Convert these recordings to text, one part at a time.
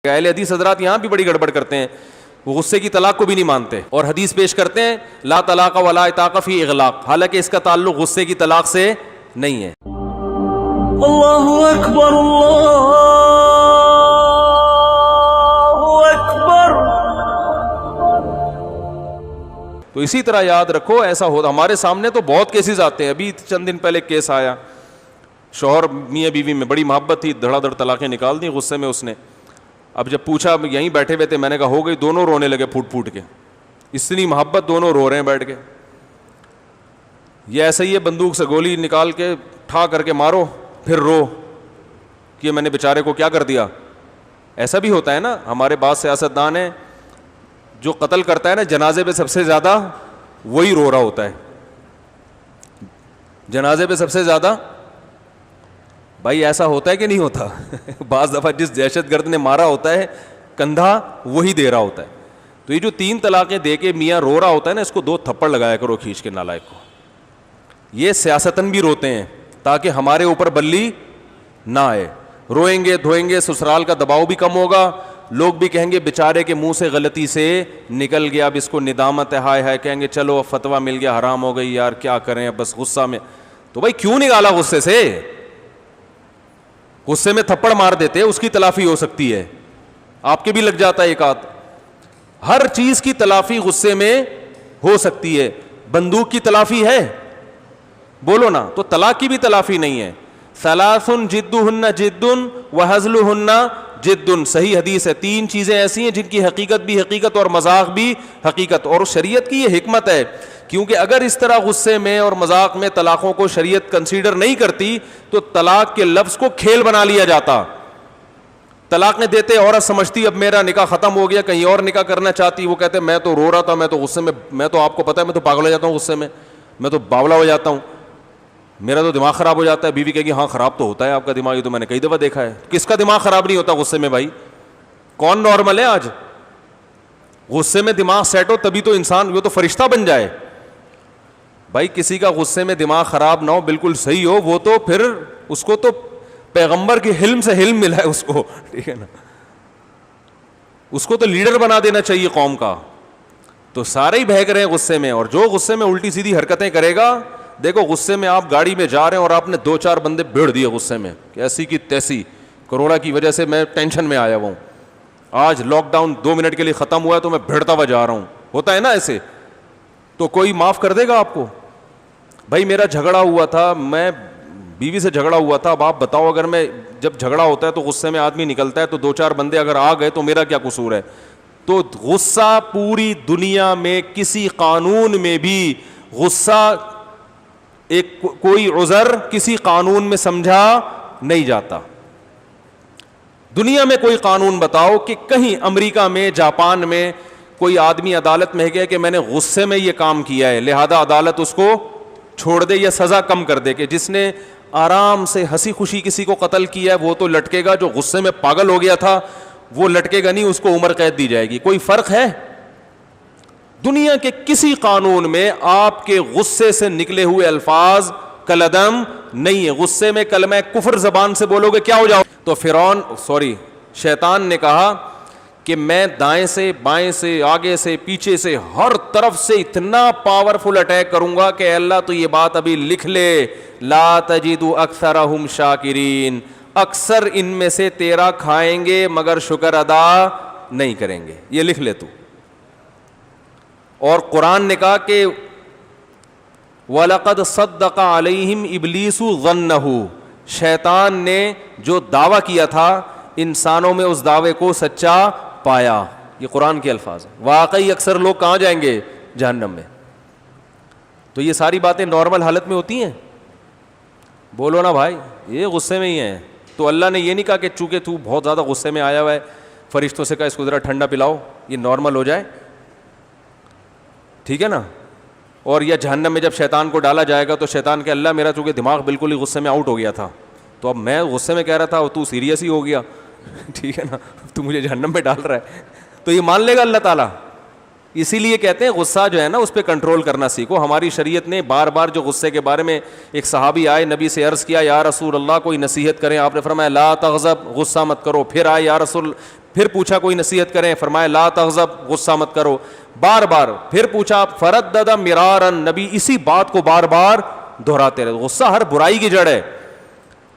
اہل حدیث حضرات یہاں بھی بڑی گڑبڑ کرتے ہیں, وہ غصے کی طلاق کو بھی نہیں مانتے اور حدیث پیش کرتے ہیں لا طلاق ولا اطاق فی اغلاق, حالانکہ اس کا تعلق غصے کی طلاق سے نہیں ہے. اللہ اکبر اللہ اکبر. تو اسی طرح یاد رکھو ایسا ہوتا, ہمارے سامنے تو بہت کیسز آتے ہیں. ابھی چند دن پہلے کیس آیا, شوہر میاں بیوی میں بڑی محبت تھی, دھڑا دھڑ طلاقیں نکال دی غصے میں اس نے. اب جب پوچھا, یہیں بیٹھے ہوئے تھے, میں نے کہا ہو گئی, دونوں رونے لگے پھوٹ پھوٹ کے, اتنی محبت, دونوں رو رہے ہیں بیٹھ کے. یہ ایسا ہی ہے, بندوق سے گولی نکال کے ٹھا کر کے مارو پھر رو کہ میں نے بیچارے کو کیا کر دیا. ایسا بھی ہوتا ہے نا, ہمارے بعض سیاستدان ہیں جو قتل کرتا ہے نا جنازے پہ سب سے زیادہ وہی رو رہا ہوتا ہے, جنازے پہ سب سے زیادہ. بھائی ایسا ہوتا ہے کہ نہیں ہوتا؟ بعض دفعہ جس دہشت گرد نے مارا ہوتا ہے کندھا وہی دے رہا ہوتا ہے. تو یہ جو 3 طلاقیں دے کے میاں رو رہا ہوتا ہے نا, اس کو 2 تھپڑ لگایا کرو کھینچ کے نالائق کو. یہ سیاستن بھی روتے ہیں تاکہ ہمارے اوپر بلی نہ آئے. روئیں گے دھوئیں گے, سسرال کا دباؤ بھی کم ہوگا, لوگ بھی کہیں گے بیچارے کے منہ سے غلطی سے نکل گیا, اب اس کو ندامت ہے, ہائے ہائے, کہیں گے چلو اب فتویٰ مل گیا, حرام ہو گئی یار, کیا کریں اب بس غصہ میں. تو بھائی کیوں نکالا غصے سے؟ غصے میں تھپڑ مار دیتے, اس کی تلافی ہو سکتی ہے, آپ کے بھی لگ جاتا ہے ایک آدھ. ہر چیز کی تلافی غصے میں ہو سکتی ہے. بندوق کی تلافی ہے؟ بولو نا. تو طلاق کی بھی تلافی نہیں ہے. ثلاث جدہن جد وہزلہن جد, صحیح حدیث ہے. 3 چیزیں ایسی ہیں جن کی حقیقت بھی حقیقت اور مذاق بھی حقیقت. اور شریعت کی یہ حکمت ہے, کیونکہ اگر اس طرح غصے میں اور مذاق میں طلاقوں کو شریعت کنسیڈر نہیں کرتی تو طلاق کے لفظ کو کھیل بنا لیا جاتا. طلاقیں دیتے عورت سمجھتی اب میرا نکاح ختم ہو گیا, کہیں اور نکاح کرنا چاہتی. وہ کہتے میں تو رو رہا تھا, میں تو غصے میں تو آپ کو پتا ہے میں تو پاگل ہو جاتا ہوں غصے میں تو باولا ہو جاتا ہوں, میرا تو دماغ خراب ہو جاتا ہے. بیوی کہے گی ہاں خراب تو ہوتا ہے آپ کا دماغ, یہ تو میں نے کئی دفعہ دیکھا ہے. کس کا دماغ خراب نہیں ہوتا غصے میں بھائی؟ کون نارمل ہے آج؟ غصے میں دماغ سیٹ ہو تبھی تو انسان, وہ تو فرشتہ بن جائے. بھائی کسی کا غصے میں دماغ خراب نہ ہو, بالکل صحیح ہو, وہ تو پھر اس کو تو پیغمبر کے حلم سے حلم ملا ہے اس کو, ٹھیک ہے نا, اس کو تو لیڈر بنا دینا چاہیے قوم کا. تو سارے ہی بہک رہے ہیں غصے میں, اور جو غصے میں الٹی سیدھی حرکتیں کرے گا, دیکھو غصے میں آپ گاڑی میں جا رہے ہیں اور آپ نے 2-4 بندے بھیڑ دیے غصے میں کہ ایسی کی تیسی, کرونا کی وجہ سے میں ٹینشن میں آیا ہوا ہوں, آج لاک ڈاؤن 2 منٹ کے لیے ختم ہوا ہے تو میں بھیڑتا ہوا جا رہا ہوں. ہوتا ہے نا ایسے, تو کوئی معاف کر دے گا آپ کو؟ بھائی میرا جھگڑا ہوا تھا, میں بیوی سے جھگڑا ہوا تھا, اب آپ بتاؤ اگر میں, جب جھگڑا ہوتا ہے تو غصے میں آدمی نکلتا ہے, تو 2-4 بندے اگر آ گئے تو میرا کیا قصور ہے؟ تو غصہ پوری دنیا میں کسی قانون میں بھی غصہ ایک کوئی عذر کسی قانون میں سمجھا نہیں جاتا. دنیا میں کوئی قانون بتاؤ کہ کہیں امریکہ میں, جاپان میں کوئی آدمی عدالت میں گیا کہ میں نے غصے میں یہ کام کیا ہے, لہذا عدالت اس کو چھوڑ دے یا سزا کم کر دے, کہ جس نے آرام سے ہنسی خوشی کسی کو قتل کیا ہے وہ تو لٹکے گا, جو غصے میں پاگل ہو گیا تھا وہ لٹکے گا نہیں, اس کو عمر قید دی جائے گی. کوئی فرق ہے؟ دنیا کے کسی قانون میں آپ کے غصے سے نکلے ہوئے الفاظ کلعدم نہیں ہے. غصے میں کلمہ کفر زبان سے بولو گے کیا ہو جاؤ. تو شیطان نے کہا کہ میں دائیں سے بائیں سے آگے سے پیچھے سے ہر طرف سے اتنا پاورفل اٹیک کروں گا کہ اللہ تو یہ بات ابھی لکھ لے, لا تجد اکثرہم شاکرین, اکثر ان میں سے تیرا کھائیں گے مگر شکر ادا نہیں کریں گے, یہ لکھ لے تو. اور قرآن نے کہا کہ وَلَقَدْ صَدَّقَ عَلَيْهِمْ إِبْلِيسُ ظَنَّهُ, شیطان نے جو دعویٰ کیا تھا انسانوں میں اس دعوے کو سچا پایا. یہ قرآن کے الفاظ ہیں. واقعی اکثر لوگ کہاں جائیں گے؟ جہنم میں. تو یہ ساری باتیں نارمل حالت میں ہوتی ہیں؟ بولو نا بھائی, یہ غصے میں ہی ہیں. تو اللہ نے یہ نہیں کہا کہ چونکہ تو بہت زیادہ غصے میں آیا ہوا ہے, فرشتوں سے کہا اس کو ذرا ٹھنڈا پلاؤ یہ نارمل ہو جائے, ٹھیک ہے نا. اور یا جہنم میں جب شیطان کو ڈالا جائے گا تو شیطان کہ اللہ میرا چونکہ دماغ بالکل ہی غصے میں آؤٹ ہو گیا تھا, تو اب میں غصے میں کہہ رہا تھا تو سیریس ہی ہو گیا, ٹھیک ہے نا, تو مجھے جہنم میں ڈال رہا ہے. تو یہ مان لے گا اللہ تعالیٰ. اسی لیے کہتے ہیں غصہ جو ہے نا اس پہ کنٹرول کرنا سیکھو. ہماری شریعت نے بار بار جو غصے کے بارے میں, ایک صحابی آئے نبی سے عرض کیا یا رسول اللہ کوئی نصیحت کریں, آپ نے فرمایا لا تغضب, غصہ مت کرو. پھر آئے یا رسول پھر پوچھا کوئی نصیحت کریں, فرمایا لا تغضب, غصہ مت کرو, بار بار. پھر پوچھا فردد مرارا, نبی اسی بات کو بار بار دہراتے رہے. غصہ ہر برائی کی جڑ ہے.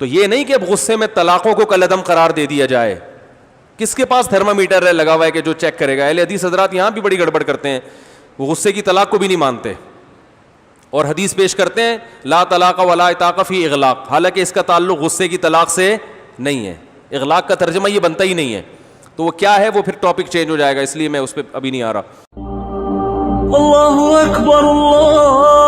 تو یہ نہیں کہ اب غصے میں طلاقوں کو کالعدم قرار دے دیا جائے. کس کے پاس تھرمامیٹر ہے لگا ہوا ہے کہ جو چیک کرے گا؟ اہل حدیث حضرات یہاں بھی بڑی گڑبڑ کرتے ہیں, وہ غصے کی طلاق کو بھی نہیں مانتے اور حدیث پیش کرتے ہیں لا طلاق ولا عتاق فی اغلاق, حالانکہ اس کا تعلق غصے کی طلاق سے نہیں ہے. اغلاق کا ترجمہ یہ بنتا ہی نہیں ہے. تو وہ کیا ہے, وہ پھر ٹاپک چینج ہو جائے گا, اس لیے میں اس پہ ابھی نہیں آ رہا. اللہ اکبر اللہ